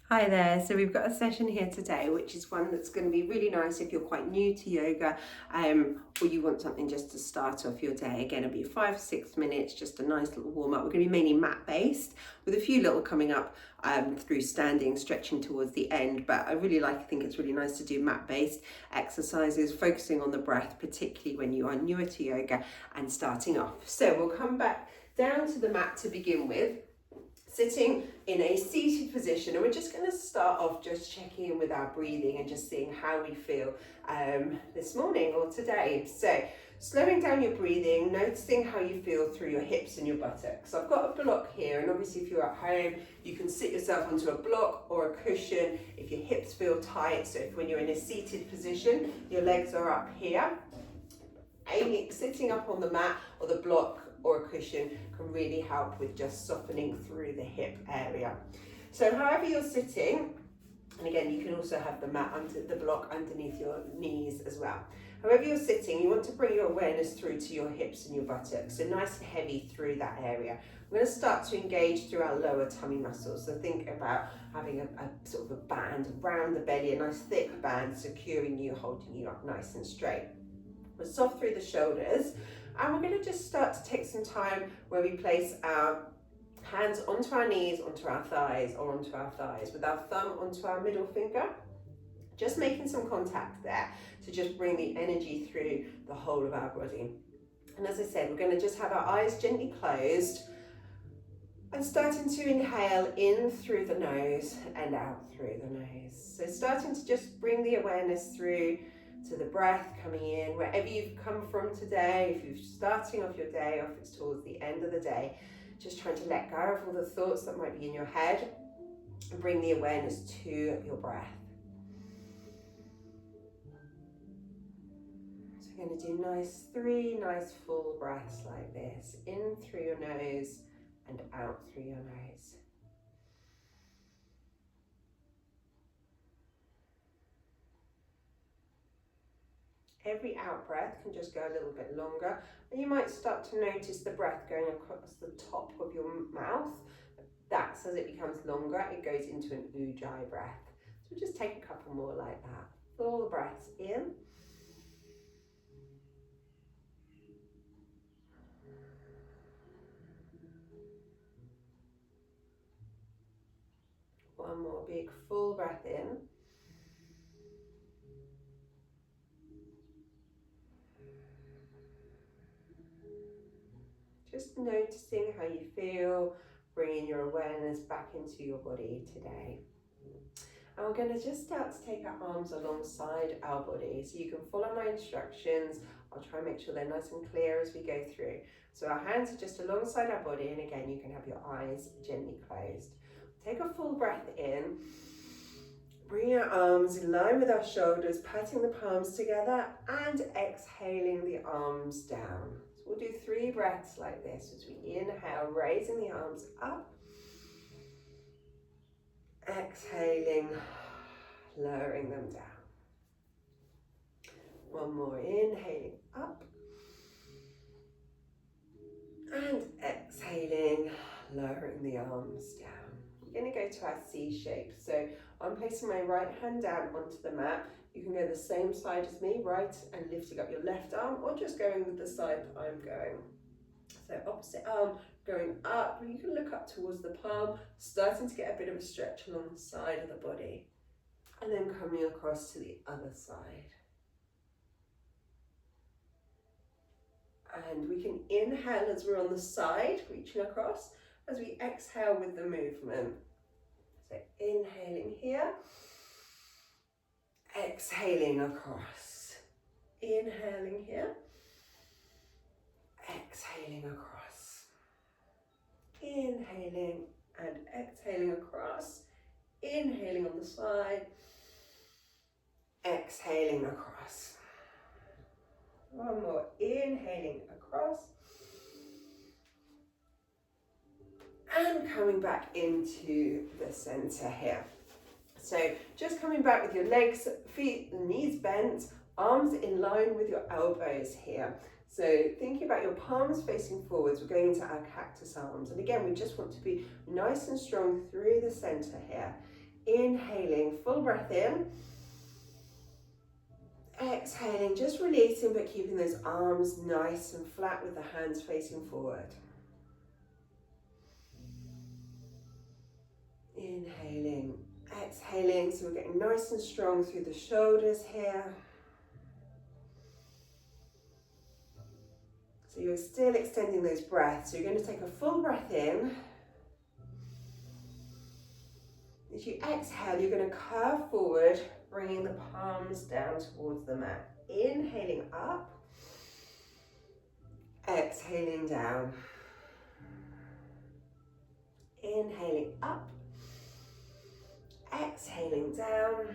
Hi there, so we've got a session here today which is one that's going to be really nice if you're quite new to yoga or you want something just to start off your day. Again, it'll be 5 to 6 minutes, just a nice little warm up. We're going to be mainly mat based with a few little coming up through standing, stretching towards the end, but I think it's really nice to do mat based exercises, focusing on the breath, particularly when you are newer to yoga and starting off. So we'll come back down to the mat to begin with, sitting in a seated position, and we're just going to start off just checking in with our breathing and just seeing how we feel this morning or today. So slowing down your breathing, noticing how you feel through your hips and your buttocks. So I've got a block here, and obviously if you're at home you can sit yourself onto a block or a cushion if your hips feel tight. So if when you're in a seated position your legs are up here, sitting up on the mat or the block or a cushion can really help with just softening through the hip area. So however you're sitting, and again you can also have the mat under the block underneath your knees as well. However you're sitting, you want to bring your awareness through to your hips and your buttocks, so nice and heavy through that area. We're going to start to engage through our lower tummy muscles. So think about having a sort of a band around the belly, a nice thick band securing you, holding you up nice and straight. We're soft through the shoulders, and we're going to just start to take some time where we place our hands onto our knees, onto our thighs, or onto our thighs with our thumb onto our middle finger, just making some contact there to just bring the energy through the whole of our body. And as I said, we're going to just have our eyes gently closed and starting to inhale in through the nose and out through the nose. So starting to just bring the awareness through to the breath coming in, wherever you've come from today. If you're starting off your day, or if it's towards the end of the day, just trying to let go of all the thoughts that might be in your head and bring the awareness to your breath. So we're going to do three nice full breaths like this, in through your nose and out through your nose. Every out breath can just go a little bit longer, and you might start to notice the breath going across the top of your mouth. That's as it becomes longer, it goes into an ujjayi breath. So just take a couple more like that. Full breaths in. One more big full breath in. Just noticing how you feel, bringing your awareness back into your body today. And we're going to just start to take our arms alongside our body. So you can follow my instructions. I'll try and make sure they're nice and clear as we go through. So our hands are just alongside our body, and again you can have your eyes gently closed. Take a full breath in. Bring your arms in line with our shoulders, patting the palms together and exhaling the arms down. So we'll do 3 breaths like this as we inhale, raising the arms up. Exhaling, lowering them down. One more, inhaling up. And exhaling, lowering the arms down. We're going to go to our C shape. So I'm placing my right hand down onto the mat. You can go the same side as me, right, and lifting up your left arm, or just going with the side that I'm going. So opposite arm going up, you can look up towards the palm, starting to get a bit of a stretch along the side of the body, and then coming across to the other side. And we can inhale as we're on the side, reaching across, as we exhale with the movement. So inhaling here, exhaling across. Inhaling here, exhaling across. Inhaling and exhaling across. Inhaling on the side, exhaling across. One more, inhaling across. And coming back into the center here. So just coming back with your legs, feet, knees bent, arms in line with your elbows here. So thinking about your palms facing forwards, we're going into our cactus arms. And again, we just want to be nice and strong through the center here. Inhaling, full breath in. Exhaling, just releasing but keeping those arms nice and flat with the hands facing forward. Inhaling, exhaling, so we're getting nice and strong through the shoulders here. So you're still extending those breaths. So you're going to take a full breath in. As you exhale, you're going to curve forward, bringing the palms down towards the mat. Inhaling up, exhaling down. Inhaling up, exhaling down.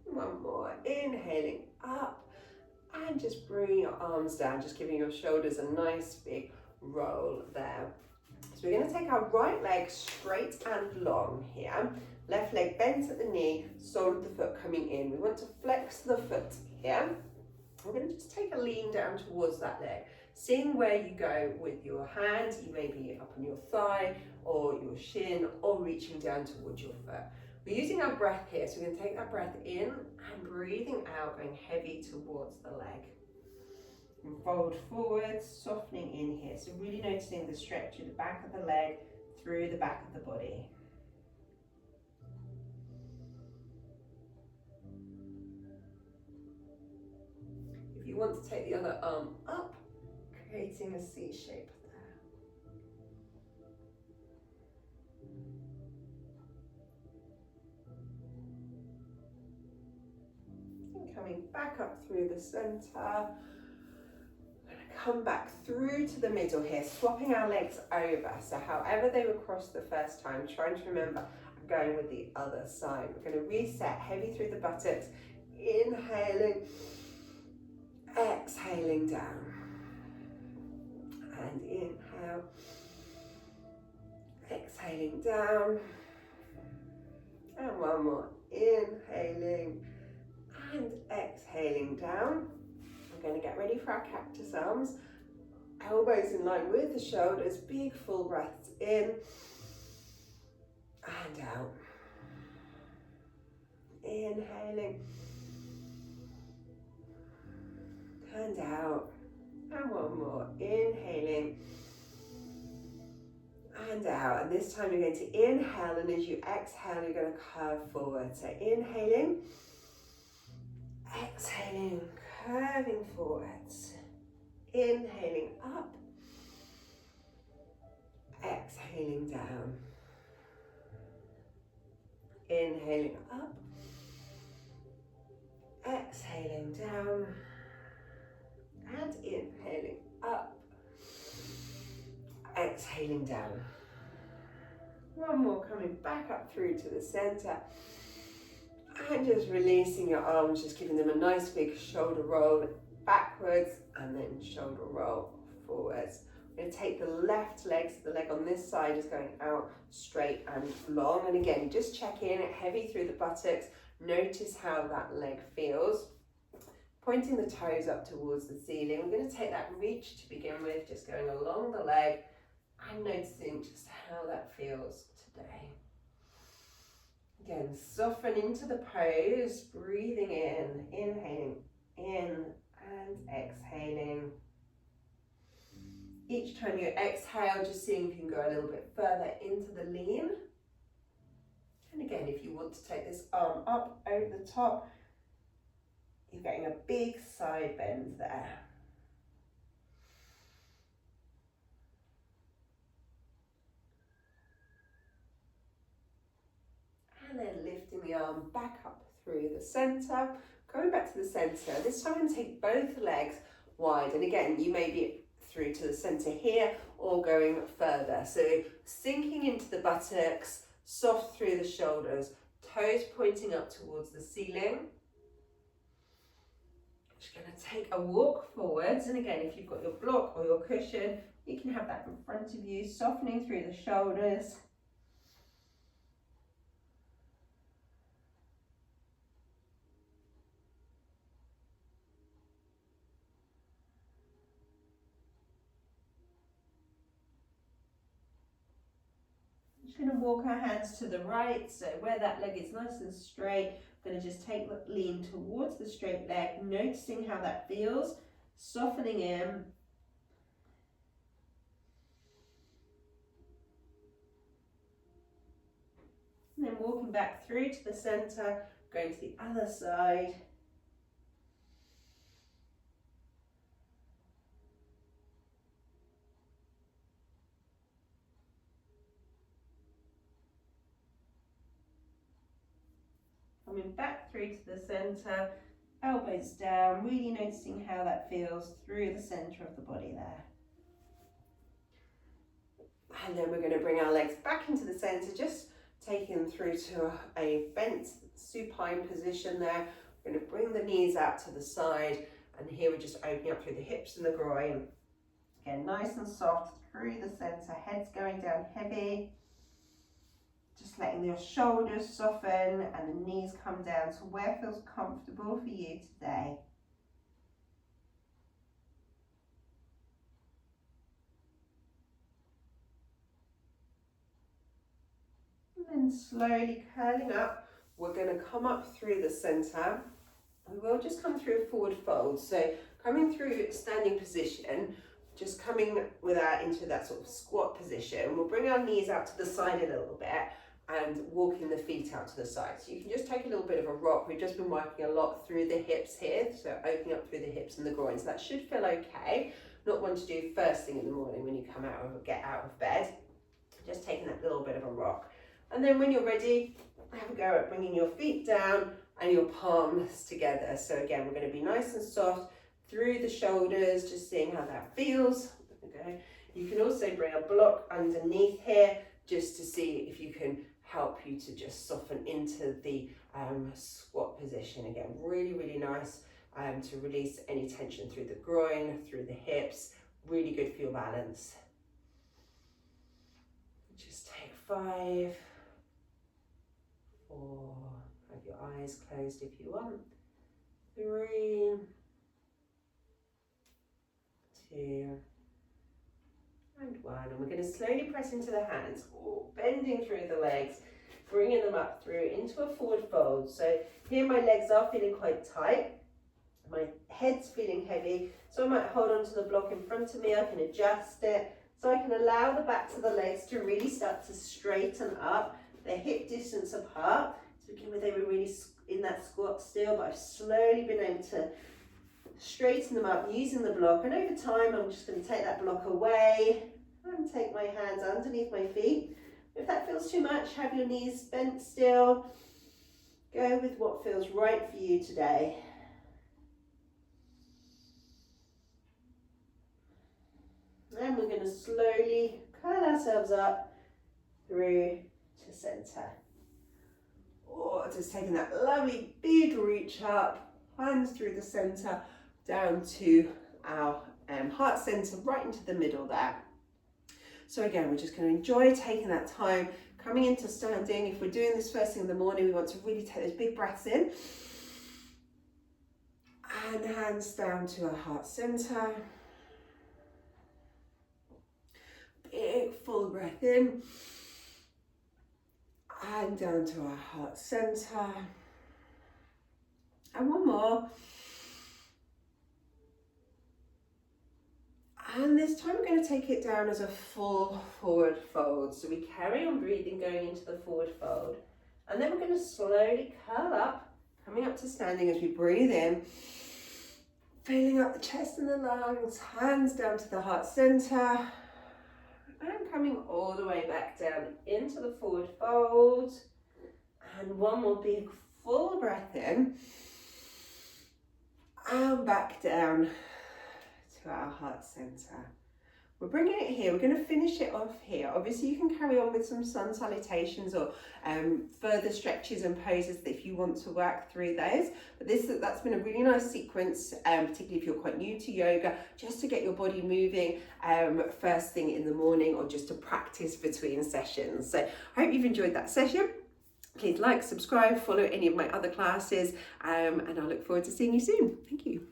One more, inhaling up, and just bringing your arms down, just giving your shoulders a nice big roll there. So we're going to take our right leg straight and long here. Left leg bent at the knee, sole of the foot coming in. We want to flex the foot here. We're going to just take a lean down towards that leg. Seeing where you go with your hand, you may be up on your thigh or your shin or reaching down towards your foot. We're using our breath here, so we're going to take that breath in and breathing out, going heavy towards the leg. And fold forward, softening in here. So really noticing the stretch through the back of the leg, through the back of the body. If you want to take the other arm up, creating a C shape there. And coming back up through the center. Come back through to the middle here, swapping our legs over. So however they were crossed the first time, trying to remember I'm going with the other side. We're going to reset, heavy through the buttocks, inhaling, exhaling down. And inhale, exhaling down. And one more, inhaling and exhaling down. We're going to get ready for our cactus arms. Elbows in line with the shoulders, big full breaths in and out. Inhaling and out. And one more, inhaling and out. And this time you're going to inhale, and as you exhale, you're going to curve forward. So inhaling, exhaling, curving forwards, inhaling up, exhaling down, inhaling up, exhaling down, and inhaling up, exhaling down. One more, coming back up through to the center. And just releasing your arms, just giving them a nice big shoulder roll backwards and then shoulder roll forwards. We're going to take the left leg, so the leg on this side is going out straight and long. And again, just check in, heavy through the buttocks. Notice how that leg feels. Pointing the toes up towards the ceiling. We're going to take that reach to begin with, just going along the leg and noticing just how that feels today. Again, soften into the pose, breathing in, inhaling in and exhaling. Each time you exhale, just seeing if you can go a little bit further into the lean. And again, if you want to take this arm up over the top, you're getting a big side bend there. And then lifting the arm back up through the center, going back to the center. This time I'm going to take both legs wide. And again, you may be through to the center here or going further. So sinking into the buttocks, soft through the shoulders, toes pointing up towards the ceiling. Just going to take a walk forwards. And again, if you've got your block or your cushion, you can have that in front of you, softening through the shoulders. Just going to walk our hands to the right, so where that leg is nice and straight, I'm going to just take the lean towards the straight leg, noticing how that feels, softening in. And then walking back through to the center, going to the other side. Coming back through to the center, elbows down, really noticing how that feels through the center of the body there. And then we're going to bring our legs back into the center, just taking them through to a bent supine position there. We're going to bring the knees out to the side, and here we're just opening up through the hips and the groin. Again, nice and soft through the center, head's going down heavy. Just letting your shoulders soften and the knees come down to where feels comfortable for you today. And then slowly curling up, we're going to come up through the center. We will just come through a forward fold. So coming through standing position, just coming into that sort of squat position. We'll bring our knees out to the side a little bit and walking the feet out to the side. So you can just take a little bit of a rock. We've just been working a lot through the hips here, so opening up through the hips and the groin. So that should feel okay. Not one to do first thing in the morning when you get out of bed. Just taking that little bit of a rock. And then when you're ready, have a go at bringing your feet down and your palms together. So again, we're going to be nice and soft through the shoulders, just seeing how that feels. Okay. You can also bring a block underneath here, just to see if you can help you to just soften into the squat position. Again, really, really nice to release any tension through the groin, through the hips. Really good for your balance. Just take 5, 4, have your eyes closed if you want. 3, 2, and 1. And we're going to slowly press into the hands, bending through the legs, bringing them up through into a forward fold. So here my legs are feeling quite tight, my head's feeling heavy, so I might hold on to the block in front of me. I can adjust it, so I can allow the backs of the legs to really start to straighten up. They're hip distance apart. To begin with, they were really in that squat still, but I've slowly been able to straighten them up using the block, and over time I'm just going to take that block away and take my hands underneath my feet. If that feels too much, have your knees bent still. Go with what feels right for you today. And we're going to slowly curl ourselves up through to center. Or just taking that lovely big reach up, hands through the center, down to our heart center, right into the middle there. So again, we're just going to enjoy taking that time, coming into standing. If we're doing this first thing in the morning, we want to really take those big breaths in. And hands down to our heart center. Big full breath in. And down to our heart center. And one more. And this time we're going to take it down as a full forward fold. So we carry on breathing, going into the forward fold. And then we're going to slowly curl up, coming up to standing as we breathe in. Filling up the chest and the lungs, hands down to the heart center. And coming all the way back down into the forward fold. And one more big full breath in. And back down to our heart center. We're bringing it here. We're going to finish it off here. Obviously, you can carry on with some sun salutations or further stretches and poses if you want to work through those. But that's been a really nice sequence, particularly if you're quite new to yoga, just to get your body moving first thing in the morning or just to practice between sessions. So I hope you've enjoyed that session. Please like, subscribe, follow any of my other classes, and I look forward to seeing you soon. Thank you.